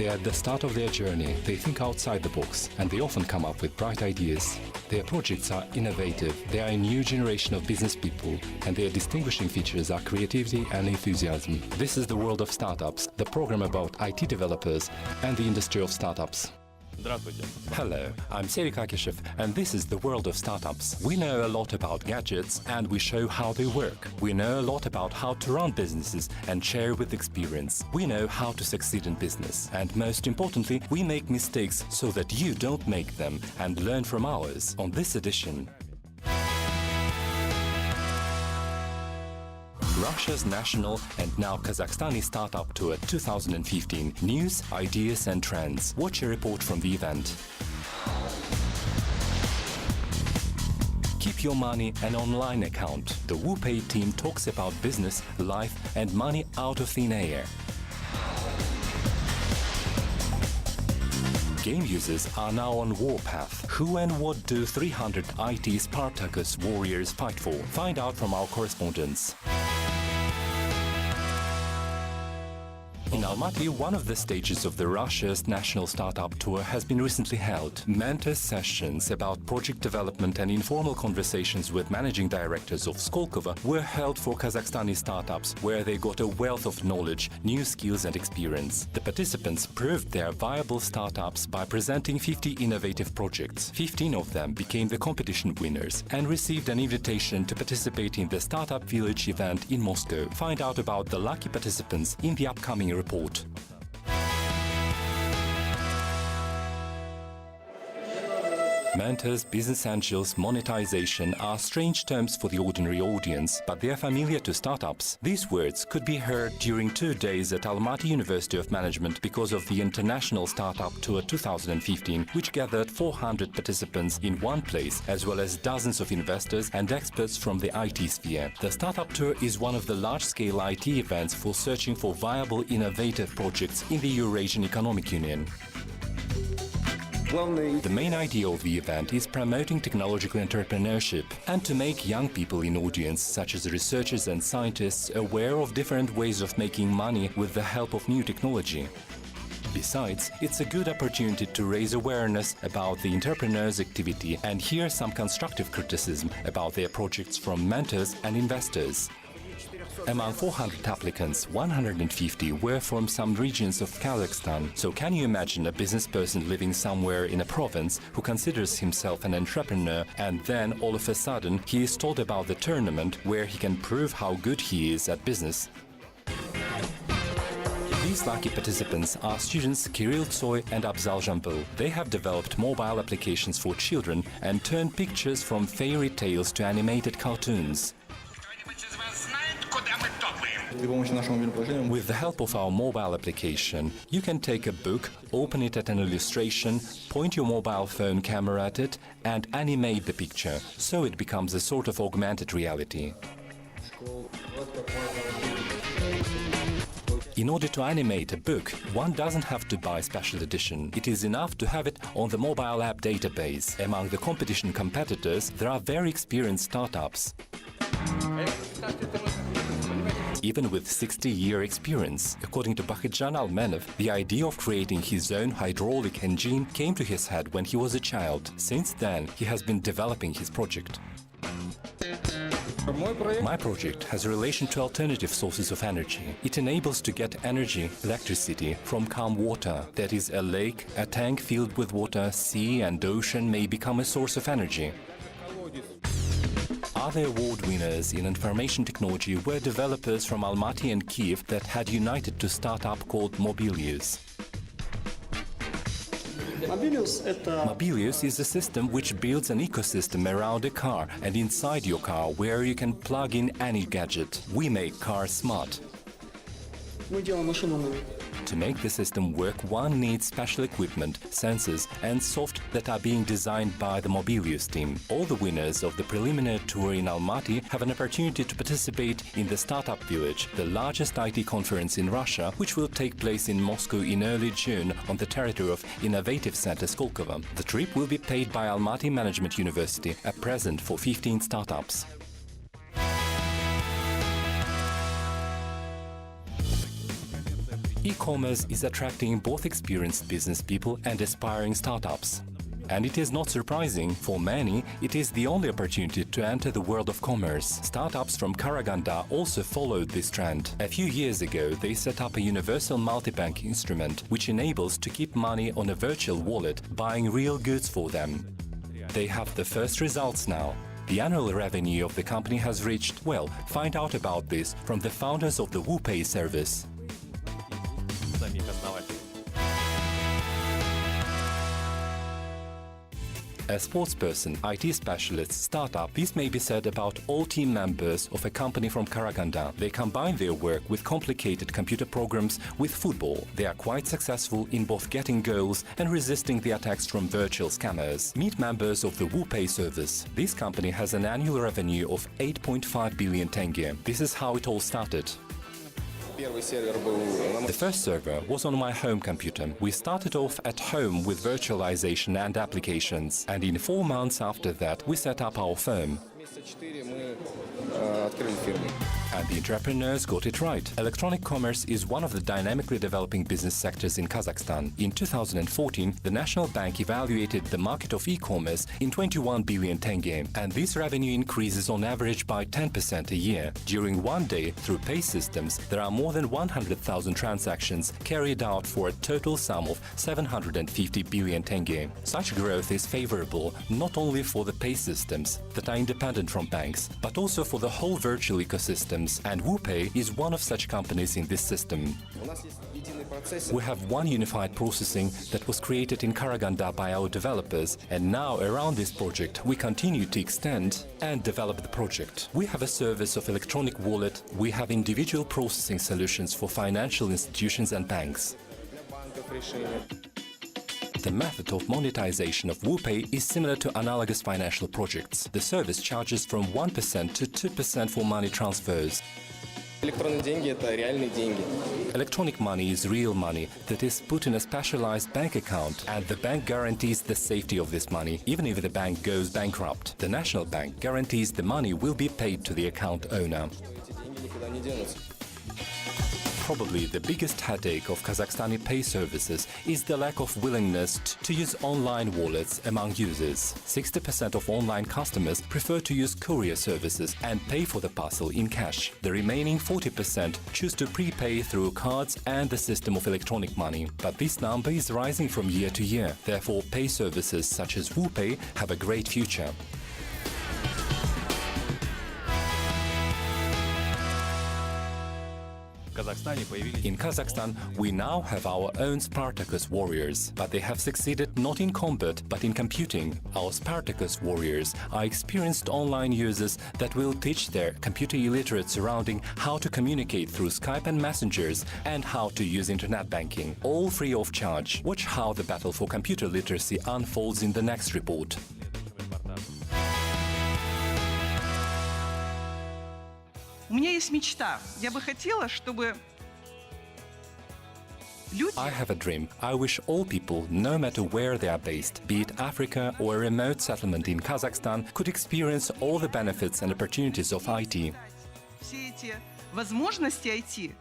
They are at the start of their journey, they think outside the box, and they often come up with bright ideas. Their projects are innovative, they are a new generation of business people, and their distinguishing features are creativity and enthusiasm. This is the world of startups, the program about IT developers and the industry of startups. Hello, I'm Serhii Kakishev, and this is the world of startups. We know a lot about gadgets and we show how they work. We know a lot about how to run businesses and share with experience. We know how to succeed in business. And most importantly, we make mistakes so that you don't make them and learn from ours. On this edition, Russia's national and now Kazakhstani Startup Tour 2015. News, ideas and trends. Watch a report from the event. Keep Your Money an online account. The WooPay team talks about business, life and money out of thin air. Game users are now on warpath. Who and what do 300 IT Spartacus warriors fight for? Find out from our correspondents. In Almaty, one of the stages of the Russia's National Startup Tour has been recently held. Mentor sessions about project development and informal conversations with managing directors of Skolkovo were held for Kazakhstani startups, where they got a wealth of knowledge, new skills and experience. The participants proved their viable startups by presenting 50 innovative projects. 15 of them became the competition winners and received an invitation to participate in the Startup Village event in Moscow. Find out about the lucky participants in the upcoming report. Mentors, business angels, monetization are strange terms for the ordinary audience, but they are familiar to startups. These words could be heard during 2 days at Almaty University of Management because of the International Startup Tour 2015, which gathered 400 participants in one place, as well as dozens of investors and experts from the IT sphere. The Startup Tour is one of the large-scale IT events for searching for viable, innovative projects in the Eurasian Economic Union. The main idea of the event is promoting technological entrepreneurship and to make young people in audience, such as researchers and scientists, aware of different ways of making money with the help of new technology. Besides, it's a good opportunity to raise awareness about the entrepreneurs' activity and hear some constructive criticism about their projects from mentors and investors. Among 400 applicants, 150 were from some regions of Kazakhstan. So can you imagine a business person living somewhere in a province who considers himself an entrepreneur and then all of a sudden he is told about the tournament where he can prove how good he is at business? These lucky participants are students Kirill Tsoy and Abzal Zhampil. They have developed mobile applications for children and turned pictures from fairy tales to animated cartoons. With the help of our mobile application, you can take a book, open it at an illustration, point your mobile phone camera at it and animate the picture, so it becomes a sort of augmented reality. In order to animate a book, one doesn't have to buy special edition. It is enough to have it on the mobile app database. Among the competition competitors, there are very experienced startups. Even with 60-year experience. According to Bakhitjan Almenov, the idea of creating his own hydraulic engine came to his head when he was a child. Since then, he has been developing his project. My project has a relation to alternative sources of energy. It enables to get energy, electricity, from calm water. That is, a lake, a tank filled with water, sea and ocean may become a source of energy. Other award winners in information technology were developers from Almaty and Kiev that had united to start up called Mobilius. Mobilius is a system which builds an ecosystem around a car and inside your car where you can plug in any gadget. We make cars smart. To make the system work, one needs special equipment, sensors and software that are being designed by the Mobilius team. All the winners of the preliminary tour in Almaty have an opportunity to participate in the Startup Village, the largest IT conference in Russia, which will take place in Moscow in early June on the territory of Innovative Center Skolkovo. The trip will be paid by Almaty Management University, a present for 15 startups. E-commerce is attracting both experienced business people and aspiring startups. And it is not surprising, for many, it is the only opportunity to enter the world of commerce. Startups from Karaganda also followed this trend. A few years ago, they set up a universal multi-bank instrument which enables to keep money on a virtual wallet, buying real goods for them. They have the first results now. The annual revenue of the company has reached, well, find out about this from the founders of the WooPay service. A sportsperson, IT specialist, startup, this may be said about all team members of a company from Karaganda. They combine their work with complicated computer programs with football. They are quite successful in both getting goals and resisting the attacks from virtual scammers. Meet members of the WooPay service. This company has an annual revenue of 8.5 billion tenge. This is how it all started. The first server was on my home computer. We started off at home with virtualization and applications, and in 4 months after that we set up our firm. And the entrepreneurs got it right. Electronic commerce is one of the dynamically developing business sectors in Kazakhstan. In 2014, the National Bank evaluated the market of e-commerce in 21 billion tenge, and this revenue increases on average by 10% a year. During one day, through pay systems, there are more than 100,000 transactions carried out for a total sum of 750 billion tenge. Such growth is favorable not only for the pay systems that are independent from banks, but also for the whole virtual ecosystems, and WooPay is one of such companies in this system. We have one unified processing that was created in Karaganda by our developers, and now around this project we continue to extend and develop the project. We have a service of electronic wallet, we have individual processing solutions for financial institutions and banks. The method of monetization of WooPay is similar to analogous financial projects. The service charges from 1% to 2% for money transfers. Electronic money is real money that is put in a specialized bank account, and the bank guarantees the safety of this money, even if the bank goes bankrupt. The National Bank guarantees the money will be paid to the account owner. Probably the biggest headache of Kazakhstani pay services is the lack of willingness to use online wallets among users. 60% of online customers prefer to use courier services and pay for the parcel in cash. The remaining 40% choose to prepay through cards and the system of electronic money. But this number is rising from year to year. Therefore, pay services such as WooPay have a great future. In Kazakhstan, we now have our own Spartacus warriors, but they have succeeded not in combat, but in computing. Our Spartacus warriors are experienced online users that will teach their computer illiterate surrounding how to communicate through Skype and messengers and how to use internet banking, all free of charge. Watch how the battle for computer literacy unfolds in the next report. У меня есть мечта. Я бы хотела, чтобы люди... I have a dream. I wish all people, no matter where they are based, be it Africa or a remote settlement in Kazakhstan, could experience all the benefits and opportunities of IT. Все эти возможности IT.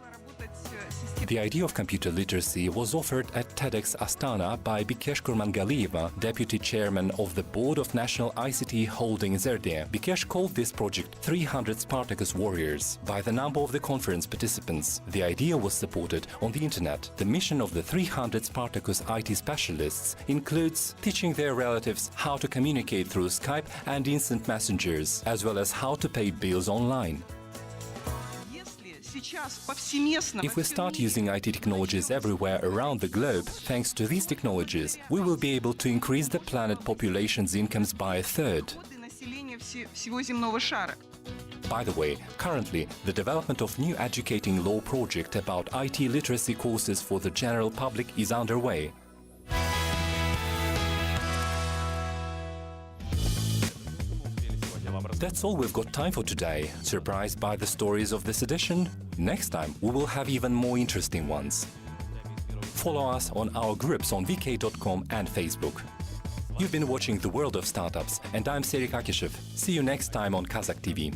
The idea of computer literacy was offered at TEDx Astana by Bikesh Kurmangalieva, Deputy Chairman of the Board of National ICT Holdings RD. Bikesh called this project 300 Spartacus Warriors by the number of the conference participants. The idea was supported on the internet. The mission of the 300 Spartacus IT specialists includes teaching their relatives how to communicate through Skype and instant messengers, as well as how to pay bills online. If we start using IT technologies everywhere around the globe, thanks to these technologies, we will be able to increase the planet population's incomes by a third. By the way, currently, the development of new educating law project about IT literacy courses for the general public is underway. That's all we've got time for today. Surprised by the stories of this edition? Next time we will have even more interesting ones. Follow us on our groups on vk.com and Facebook. You've been watching The World of Startups, and I'm Serik Akishev. See you next time on Kazakh TV.